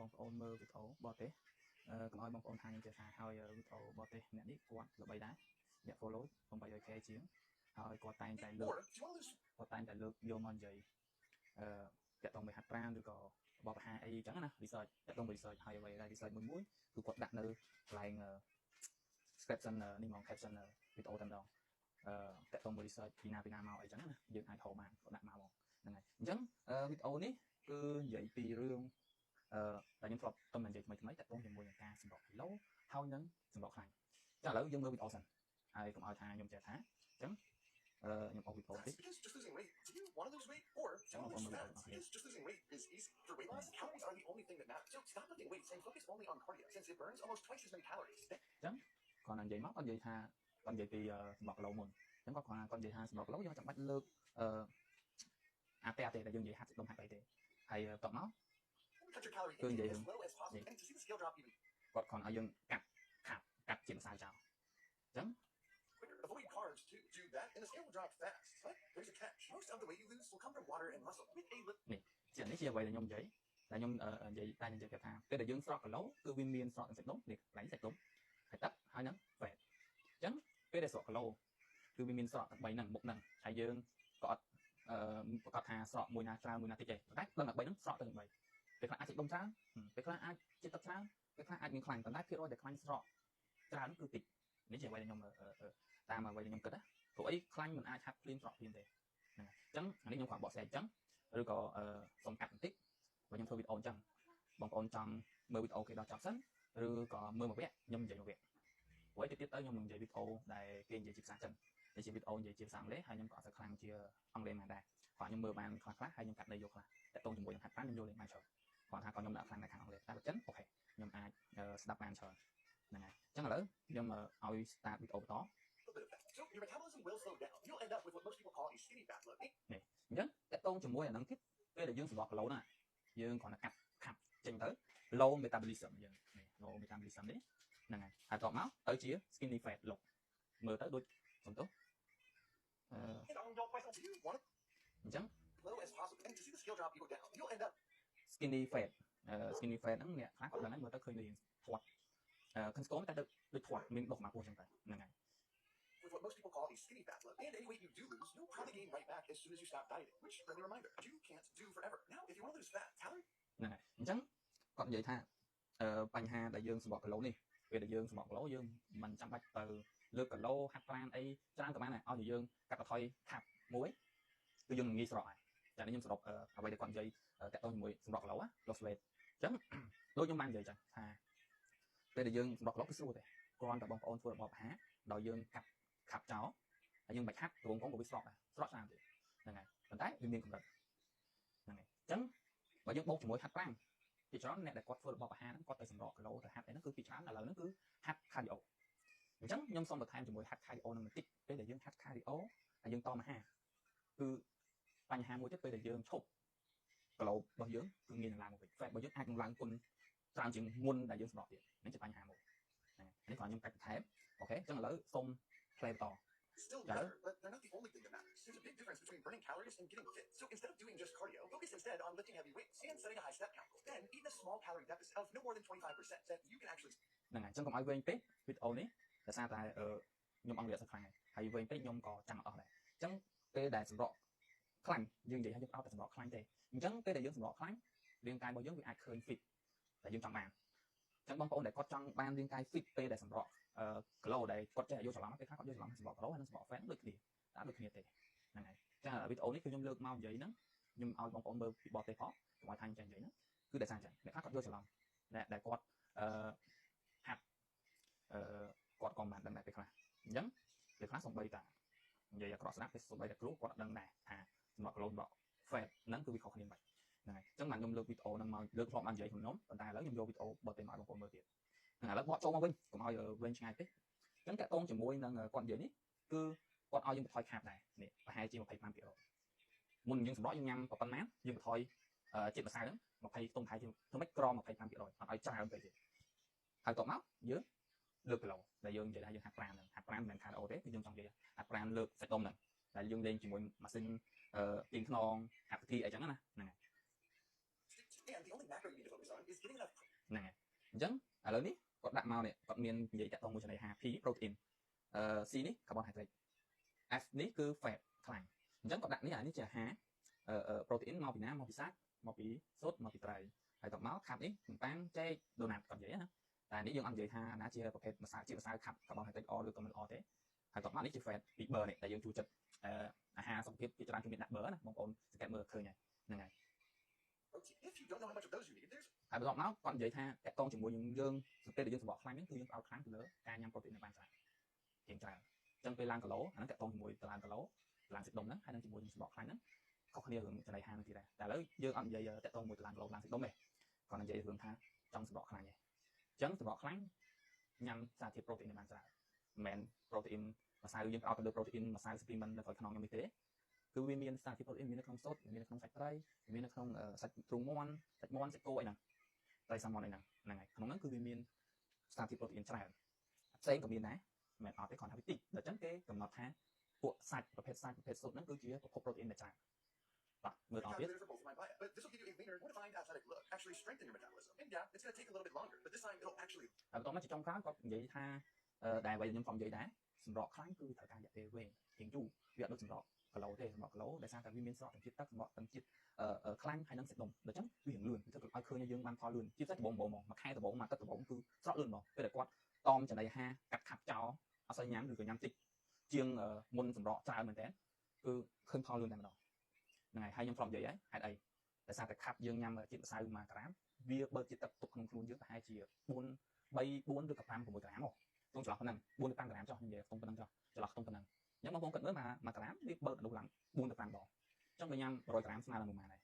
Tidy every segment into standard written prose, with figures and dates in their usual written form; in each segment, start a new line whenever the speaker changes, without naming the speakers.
បងប្អូនមើលវីដេអូបរទេសកុំឲ្យបងប្អូនថាខ្ញុំចេះថាហើយវីដេអូបរទេសអ្នកនេះគាត់ល្បីដែរអ្នក follow 800k ជាងហើយគាត់តែងតែលើកយកមកនិយាយតាក់ទងមួយហាត់ប្រាណឬក៏បបហាអីចឹងណា research តាក់ទង research ហើយអ្វីដែល research មួយគឺគាត់ដាក់នៅកន្លែង description នេះមក caption វីដេអូតែម្ដងតាក់ទង research ពីណាមកអីចឹងណាយើងអាចហៅបានគាត់ដាក់មកហ្នឹងហើយអញ្ចឹងវីដេអូនេះគឺនិយាយពីរឿងតែខ្ញុំធ្លាប់ទៅនិយាយថ្មីតាក់ទងជាមួយនឹងការសម្រក់គីឡូហើយនឹងសម្រក់ខ្លាញ់ចាឥឡូវយើងមើលវីដេអូសិនហើយកុំឲ្យថាខ្ញុំចេះថាអញ្ចឹងខ្ញុំអស់វីដេអូតិច
Just losing weight. Do you want to lose weight or do you want to lose fat? Because just losing weight is easy. For weight loss, calories are the only thing that matters. So stop lifting weights and focus only on cardio since it burns almost twice as many calories.
ចឹងគាត់និយាយមកគាត់និយាយថាគាត់និយាយពីសម្រក់គីឡូមុនអញ្ចឹងគាត់និយាយថាសម្រក់គីឡូយើងចាំបាច់លើកអាទេដែលយើងនិយាយហាត់ដុំហាត់អីទេហើយតបមក
Cut your calorie intake as low as possible and to see the scale drop even
គាត់ឲ្យយើងកាត់ជាម្សៅចោលអញ្ចឹង
Avoid carbs to do that, and the scale will drop fast. But there's a catch. Most of the weight you lose will come from water and muscle. With a little
នេះជាអ្វីដែលខ្ញុំនិយាយតែខ្ញុំនិយាយតែនិយាយថាពេលដែលយើងស្រក់គីឡូគឺវាមានស្រក់សាច់ដុំនេះកន្លែងសាច់ដុំហើយទឹកហើយនឹង fat អញ្ចឹងពេលដែលស្រក់គីឡូគឺវាមានស្រក់3ហ្នឹងមុខហ្នឹងហើយយើងក៏អត់ប្រកាសថាស្រក់មួយណាច្រើនមួយណាតិចទេតែដល់3ហ្នឹងស្រក់ទៅ3ពេលខ្លះអាចសាច់ដុំច្រើនពេលខ្លះអាចជាតិទឹកច្រើនពេលខ្លះអាចមានខ្លាញ់ប៉ុន្តែភាគរយដែលខ្លាញ់ស្រក់ច្រើនគឺតិចនេះជាអ្វីដែលខ្ញុំតាមអ្វីដែលខ្ញុំគិតណាព្រោះអីខ្លាញ់មិនអាចហាត់ភ្លាមស្រក់ភ្លាមទេហ្នឹងអញ្ចឹងអានេះខ្ញុំគាត់បកស្រាយអញ្ចឹងឬក៏សុំកាត់បន្តិចបើខ្ញុំធ្វើវីដេអូអញ្ចឹងបងប្អូនចង់មើលវីដេអូគេដល់ចប់សិនឬក៏មើលមួយវគ្គខ្ញុំនិយាយមួយវគ្គព្រោះឯទៅទៀតទៅខ្ញុំនឹងនិយាយវីដេអូដែលគេនិយាយជាភាសាចិននេះជាវីដេអូនិយាយជាភាសាអង់គ្លេសហើយខ្ញុំក៏អត់សូវខ្លាំងជាអង់គ្លេសមកដែរគាត់ខ្ញុំមើលបានខ្លះហើយខ្ញុំកាត់ដីយកខ្លះតាក់ទងជាមួយនឹងហាត់ប្រាណខ្ញុំយល់លេងបានច្រើនគាត់ថាខ្ញុំដាក់ខ្លាំងនៅខាងអង់គ្លេសតែបើចិនអូខេខ្ញុំអាចស្ដាប់បានច្រើនហ្នឹងហើយអញ្ចឹងឥឡូវខ្ញុំឲ្យ start វីដេអូបន្ត
So your metabolism will slow down. You'll end up with what most people call a skinny fat look.
នេះអញ្ចឹងតាក់ទងជាមួយអាហ្នឹងទៀតពេលដែលយើងសម្រក់គីឡូណាយើងគ្រាន់តែកាត់ចេញទៅ low metabolism យើងនេះ low metabolism នេះហ្នឹងហើយហើយតបមកទៅជា skinny fat look មើលទៅដូចសំទោសអញ្ចឹង
low as possible and to see the scale drop you go down. You'll end up
skinny fat ហ្នឹងអ្នកខ្លះគាត់ដឹងហើយមើលទៅឃើញដូចធាត់ខឹងស្គមតែដូចធាត់មានដុសមកពោះអញ្ចឹងទៅហ្នឹងហើយ
with what most people call a skinny fat look. And any weight you do lose, you'll probably gain right back as soon as you stop dieting. Which, friendly reminder, you can't do forever. Now, if you want to lose fat, calorie
ហ្នឹងហើយអញ្ចឹងគាត់និយាយថាបញ្ហាដែលយើងសម្រក់គីឡូនេះពេលដែលយើងសម្រក់គីឡូយើងមិនចាំបាច់ទៅលើកគីឡូហាត់ប្រាណអីច្រើនក៏បានដែរឲ្យយើងកាត់បន្ថយខាប់មួយគឺយើងងាយស្រក់ហើយតែនេះខ្ញុំសរុបអ្វីដែលគាត់និយាយតាក់ទងជាមួយសម្រក់គីឡូ loss weight អញ្ចឹងដូចខ្ញុំបាននិយាយចឹងថាពេលដែលយើងសម្រក់គីឡូគឺស្រួលទេគ្រាន់តែបងប្អូនធ្វើរបបអាហារដោយយើងខាប់ចោលហើយយើងមិនខាប់រងកងក៏វាស្រក់ដែរស្រក់ច្រើនទេហ្នឹងហើយប៉ុន្តែវាមានកម្រិតហ្នឹងហើយអញ្ចឹងបើយើងបូកជាមួយហាត់ប្រាណពីច្រើនអ្នកដែលគាត់ធ្វើរបបអាហារហ្នឹងគាត់ទៅសម្រក់គីឡូទៅហាត់អីហ្នឹងគឺពីច្រើនឥឡូវហ្នឹងគឺហាត់ cardio អញ្ចឹងខ្ញុំសូមបន្ថែមជាមួយហាត់ cardio ហ្នឹងបន្តិចពេលដែលយើងហាត់ cardio ហើយយើងតមអាហារគឺបញ្ហាមួយទៀតពេលដែលយើងឈប់គីឡូរបស់យើងគឺងាយនឹងឡើងមកវិញ fat របស់យើងអាចនឹងឡើងគុណច្រើនជាងមុនដែលយើងសម្រក់ទៀតនេះជាបញ្ហាមួយហ្នឹងនេះគាត់ខ្ញុំកាត់បន្ថែមអូខេអញ្ចឹងឥឡូវសូម play បន្ត
Still matter, but they're not the only thing that matters. There's a big difference between burning calories and getting fit. So instead of doing just cardio, focus instead on lifting heavy weights and setting a high step count. Then eat a small calorie deficit of no more than 25% that you can actually
ហ្នឹងហើយអញ្ចឹងកុំឲ្យវែងពេកវីដេអូនេះដោយសារតែខ្ញុំអង់គ្លេសអត់ខ្លាំងហើយវែងពេកខ្ញុំក៏ចាំអត់ដែរអញ្ចឹងពេលដែលសម្រក់ខ្លាញ់យើងនិយាយថាយើងអត់តែសម្រក់ខ្លាញ់ទេអញ្ចឹងពេលដែលយើងសម្រក់ខ្លាញ់រាងកាយរបស់យើងវាអាចឃើញ fit តែយើងចង់បានអញ្ចឹងបងប្អូនដែលគាត់ចង់បានរាងកាយ fit ពេលដែលសម្រក់គីឡូដែលគាត់ចេះយកច្រឡំពេលខ្លះគាត់យកច្រឡំសម្រក់គីឡូហើយនិងសម្រក់ fat ដូចគ្នាតែដូចគ្នាទេហ្នឹងហើយចាវីដេអូនេះគឺខ្ញុំលើកមកនិយាយហ្នឹងខ្ញុំឲ្យបងប្អូនមើលពីបទទេផងកុំឲ្យថាខ្ញុំចេះនិយាយហ្នឹងគឺដោយសារអញ្ចឹងអ្នកខ្លះគាត់យកច្រឡំដែលគាត់ហាត់គាត់ក៏មិនដឹងដែរពេលខ្លះអញ្ចឹងពេលខ្លះសំបីតានិយាយអាក្រក់ស្ដាប់ពេលសំបីតាគ្រូគាត់អត់ដឹងដែរថាសម្រក់គីឡូសម្រក់ fat ហ្នឹងគឺវាខុសគ្នាមិនហ្នឹងហើយអញ្ចឹងបានខ្ញុំលើកវីដេអូហ្នឹងមកលើកធ្លាប់បាននិយាយខ្ញុំប៉ុន្តែឥឡូវខ្ញុំយកវីដេអូបទទេមកឲ្យបងប្អូនមើលទៀតហ្នឹងឥឡូវបកចូលមកវិញកុំឲ្យវែងឆ្ងាយពេកអញ្ចឹងតាក់ទងជាមួយនឹងគាត់និយាយនេះគឺគាត់ឲ្យយើងបន្ថយខាប់ដែរនេះប្រហែលជា 25% មុនយើងសម្រក់យើងញ៉ាំប៉ុណ្ណាយើងបន្ថយជាតិម្សៅហ្នឹង20ទុំថៃជាធ្វើម៉េចក្រ 25% អត់ឲ្យច្រើនពេកទេហើយតបមកយើងលើកគីឡូដែលយើងនិយាយថាយើងហាត់ប្រាណហ្នឹងហាត់ប្រាណមិនមែន cardio ទេគឺយើងចង់និយាយហាត់ប្រាណលើកសាច់ដុំហ្នឹងដែលយើងលេងជាមួយម៉ាស៊ីនទៀងខ្នងហាត់ទីអីចឹងណាហ្នឹងហើយ
And the only macro you need to focus on is getting enough.
ហ្នឹងហើយអញ្ចឹងឥឡូវនេះគាត់ដាក់មកនេះគាត់មាននិយាយតាក់ទងមួយចំណីអាហារ P protein C នេះ carbohydrate F នេះគឺ fat ខ្លាញ់អញ្ចឹងគាត់ដាក់នេះអានេះជាអាហារprotein មកពីណាមកពីសាច់មកពីស៊ុតមកពីត្រីហើយតមកខាប់នេះមិនប៉ាំងចេកដូណាត់គាត់និយាយណាតែនេះយើងអត់និយាយថាអាណាជាប្រភេទម្សៅជាម្សៅខាប់ carbohydrate ល្អឬក៏មិនល្អទេហើយតមកនេះជា fat ពី burn នេះដែលយើងជួយចិត្តអាហារសុខភាពជាច្រើនគឺមានដាក់ burn ណាបងប្អូនសង្កេតមើលឃើញហើយហ្នឹងហើយ
If you don't know how much of those you need, there's
ហើយបន្ទាប់មកគាត់និយាយថាតាក់ទងជាមួយយើងសង្កេតដែលយើងសម្បកខ្លាញ់ហ្នឹងគឺយើងផ្ដោតខ្លាំងទៅលើការញ៉ាំ protein បានច្រើនជាងច្រើនអញ្ចឹងពេលឡើងគីឡូអាហ្នឹងតាក់ទងជាមួយឡើងគីឡូឡើងសាច់ដុំហ្នឹងហើយនឹងជាមួយនឹងសម្បកខ្លាញ់ហ្នឹងខុសគ្នារឿងចំណីអាហារហ្នឹងទៀតដែរតែឥឡូវយើងអត់និយាយតាក់ទងមួយឡើងគីឡូឡើងសាច់ដុំទេគាត់និយាយរឿងថាចង់សម្បកខ្លាញ់ទេអញ្ចឹងសម្បកខ្លាញ់ញ៉ាំសារធាតុ protein បានច្រើនមិនមែន protein ម្សៅយើងផ្ដោតទៅលើ protein ម្សៅ supplement នៅក្នុងខ្ញុំនេះទេគឺវាមានសារធាតុ protein មាននៅក្នុងស៊ុតមាននៅក្នុងសាច់ត្រីមាននៅក្នុងសាច់ទ្រូងមាន់សាច់មាន់សាច់គោអីហ្នឹងត្រីសាម៉ុនអីហ្នឹងហើយក្នុងហ្នឹងគឺវាមានសារធាតុ protein ច្រើនផ្សេងក៏មានដែរមិនអត់ទេគ្រាន់តែវាតិចដល់អញ្ចឹងគេកំណត់ថាពួកសាច់ប្រភេទស៊ុតហ្នឹងគឺជាប្រភព protein ដែលច្រើនបាទមើលតទៀត
calculator for both of my diet, but this will give you a leaner, more defined athletic look, actually strengthen your metabolism. And yeah, it's going to take a little bit longer, but this time it'll actually
ហើយបន្ទាប់មកជាចុងក្រោយគាត់និយាយថាដែលអ្វីខ្ញុំក៏និយាយដែរសម្រក់ខ្លាញ់គឺត្រូវការរយៈពេលវែងជាងយូរវាអត់ដូចសម្រក់គីឡូទេសម្រក់គីឡូដោយសារតែវាមានស្រកទាំងជាតិទឹកសម្រក់ទាំងជាតិខ្លាញ់ហើយនឹងសាច់ដុំដូច្នេះវារៀងលឿនទៅឲ្យឃើញយើងបានផលលឿនជាពិសេសដំបូងមកមួយខែដំបូងមកទឹកដំបូងគឺស្រក់លឿនមកពេលដែលគាត់តមចំណីអាហារកាត់ខាប់ចោលអត់សូវញ៉ាំឬក៏ញ៉ាំតិចជាងមុនសម្រក់ច្រើនមែនតើគឺឃើញផលលឿនតែម្ដងហ្នឹងហើយខ្ញុំធ្លាប់និយាយហើយហេតុអីដោយសារតែខាប់យើងញ៉ាំជាតិម្សៅ1ក្រាមវាបើកជាតិទឹកទុកក្នុងខ្លួនយើងប្រហែលជា4 ឬក៏5 6ក្រាមមកក្នុងចន្លោះប៉ុណ្ណឹង4 ទៅ5ក្រាមចុះនិយាយខ្ទង់ប៉ុណ្ណឹងចុះចន្លោះខ្ទង់ប៉ុណ្ណឹងអញ្ចឹងបងប្អូនគិតមើល1ក្រាមវាបើកអនុឡើង4 ទៅ 5 ដងអញ្ចឹងបើញ៉ាំ100ក្រាមស្មើនឹងប៉ុន្មានហើ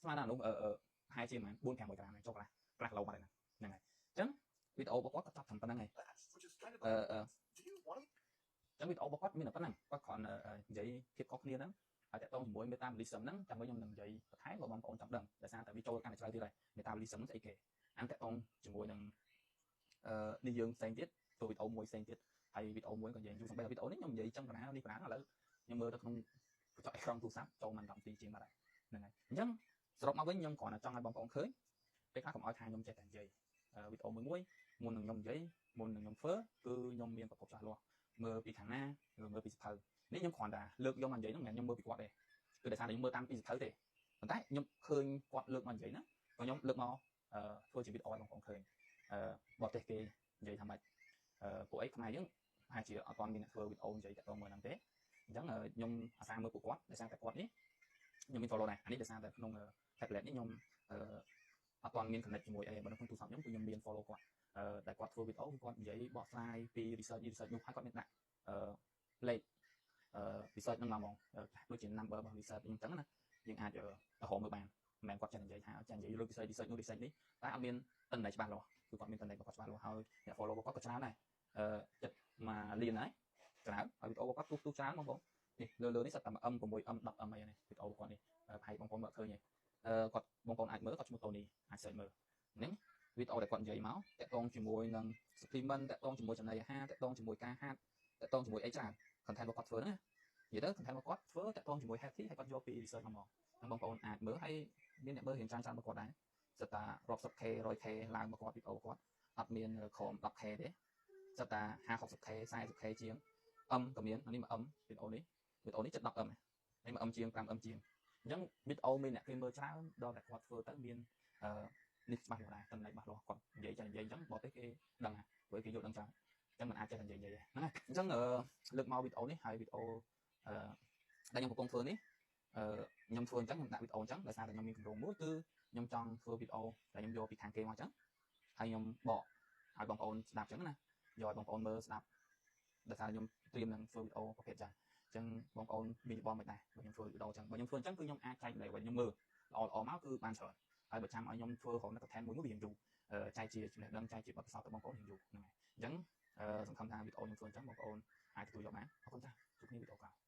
យស្មើនឹងអនុប្រហែលជាប៉ុន្មាន4 5 ក្រាមហើយចុះខ្លះគីឡូបាត់ហើយហ្នឹងហើយអញ្ចឹងវីដេអូរបស់គាត់ក៏ចប់ត្រឹមប៉ុណ្ណឹងហើយ
which is kind of
អ
do you want
ញ្ចឹងវីដេអូរបស់គាត់មានតែប៉ុណ្ណឹងគាត់គ្រាន់និយាយភាពខុសគ្នាហ្នឹងហើយតកតងជាមួយ metabolism ហ្នឹងចាំមើលខ្ញុំនឹងនិយាយបន្ថែមបងប្អូនចង់ដឹងដោយសារតែវាចូលកាន់តែច្រើនទៀតហើយ metabolism ស្អីគេអានតកតងជាមួយនឹងនេះយើងផ្សេងទៀតធ្វើវីដេអូមួយផ្សេងទៀតហើយវីដេអូមួយក៏និយាយយូរសំបីវីដេអូនេះខ្ញុំនិយាយចឹងបណ្ណានេះបណ្ណាឥឡូវខ្ញុំមើលទៅក្នុងកញ្ចក់អេក្រង់ទូរស័ព្ទចូលមក10នាទីជាងបាត់ហើយហ្នឹងហើយអញ្ចឹងសរុបមកវិញខ្ញុំគ្រាន់តែចង់ឲ្យបងប្អូនឃើញពេលខ្លះកុំឲ្យថាខ្ញុំចេះតែនិយាយវីដេអូមួយមុននឹងខ្ញុំនិយាយមុននឹងខ្ញុំធ្វើគឺខ្ញុំមានប្រភពច្បាស់លាស់មើលពីខាងណាឬមើលពីសភៅនេះខ្ញុំគ្រាន់តែលើកយកមកនិយាយហ្នឹងមិនមែនខ្ញុំមើលពីគាត់ទេគឺដោយសារតែខ្ញុំមើលតាមពីសភៅទេប៉ុន្តែខ្ញុំឃើញគាត់លើកមកនិយាយហ្នឹងក៏ខ្ញុំលើកមកធ្វើជាវីដេអូឲ្យបងប្អូនឃើញបរទេសគេនិយាយថាម៉េចពួកអីខ្មែរយើងហាក់ជាអត់ទាន់មានអ្នកធ្វើវីដេអូនិយាយតាក់ទងមួយហ្នឹងទេអញ្ចឹងខ្ញុំអាសាមើលពួកគាត់ដោយសារតែគាត់នេះខ្ញុំមាន follow ដែរអានេះដោយសារតែក្នុង tablet នេះខ្ញុំអត់ទាន់មាន connect ជាមួយអីបើនៅក្នុងទូរស័ព្ទខ្ញុំគឺខ្ញុំមាន follow គាត់តែគាត់ធ្វើវីដេអូគាត់និយាយបកស្រាយពី research នោះហើយគាត់មានដាក់លេខresearch ហ្នឹងមកហ្មងដូចជា number របស់ research អញ្ចឹងណាយើងអាចទៅរកមើលបានមិនមែនគាត់ចេះនិយាយថាចេះនិយាយលើ research នោះ research នេះតែអត់មានតន្ន័យច្បាស់លាស់គឺគាត់មានតន្ន័យរបស់គាត់ច្បាស់លាស់ហើយអ្នក follow របស់គាត់ក៏ច្រើនដែរចិត្តមកលានហើយច្រើនហើយវីដេអូរបស់គាត់ទូច្រើនបងប្អូននេះលើនេះសិតតែ M 6 M 10 M អីនេះវីដេអូរបស់គាត់នេះប្រហែលបងប្អូនមើលឃើញហើយគាត់បងប្អូនអាចមើលគាត់ឈ្មោះតូនីអាច search មើលហ្នឹងវីដេអូដែលគាត់និយាយមកតាក់ទងជាមួយនឹង supplement តាក់ទងជាមួយចំណីអាហារតាក់ទងជាមួយការហាត់តាក់ទងជាមួយអីច្រើន content របស់គាត់ធ្វើហ្នឹងនិយាយទៅ content របស់គាត់ធ្វើតាក់ទងជាមួយ healthy ហើយគាត់យកពី research មកហ្នឹងបងប្អូនអាចមើលហើយមានអ្នកមើលរៀងច្រើនរបស់គាត់ដែរសិតតារាប់សិប K 100K ឡើងមកគាត់វីដេអូគាត់អត់មានក្រោម 10K ទេសិតតា 50-60K 40K ជាង M ក៏មានអានេះមក M វីដេអូនេះជិត 10M នេះមក M ជាង 5M ជាងអញ្ចឹងវីដេអូមានអ្នកគេមើលច្រើនដល់តែគាត់ធ្វើទៅមាននេះច្បាស់លាស់ដែរតន្ន័យច្បាស់លាស់គាត់និយាយចានិយាយអញ្ចឹងបរទេសគេដឹងហើយព្រោះគេយល់ដឹងច្រើនអញ្ចឹងមិនអាចចេះតែនិយាយទេហ្នឹងហើយអញ្ចឹងលើកមកវីដេអូនេះហើយវីដេអូដែលខ្ញុំកំពុងធ្វើនេះខ្ញុំធ្វើអញ្ចឹងខ្ញុំដាក់វីដេអូអញ្ចឹងដោយសារតែខ្ញុំមានគម្រោងមួយគឺខ្ញុំចង់ធ្វើវីដេអូដែលខ្ញុំយកពីខាងគេមកអញ្ចឹងហើយខ្ញុំបកឲ្យបងប្អូនស្ដាប់អញ្ចឹងណាយកឲ្យបងប្អូនមើលស្ដាប់ដោយសារខ្ញុំត្រៀមនឹងធ្វើវីដេអូប្រភេទចឹងអញ្ចឹងបងប្អូនមានរបបមិនដែរបើខ្ញុំធ្វើវីដេអូអញ្ចឹងបើខ្ញុំធ្វើអញ្ចឹងគឺខ្ញុំអាចចែកលេខឲ្យខ្ញុំមើលល្អមកគឺបានច្រើនហើយបើចាំឲ្យខ្ញុំធ្វើក្រុមនៅបន្ថែមមួយវារៀងយូរចែកជាចំណេះដឹងចែកជាបទពិសោធន៍ទៅបងប្អូនរៀងយូរហ្នឹងហើយអញ្ចឹងសង្ឃឹមថាវីដេអូខ្ញុំធ្វើអញ្ចឹងបងប្អូនអាចទទួលយកបានអរគុណចា៎ជួបគ្នាវីដេអូក្រោយ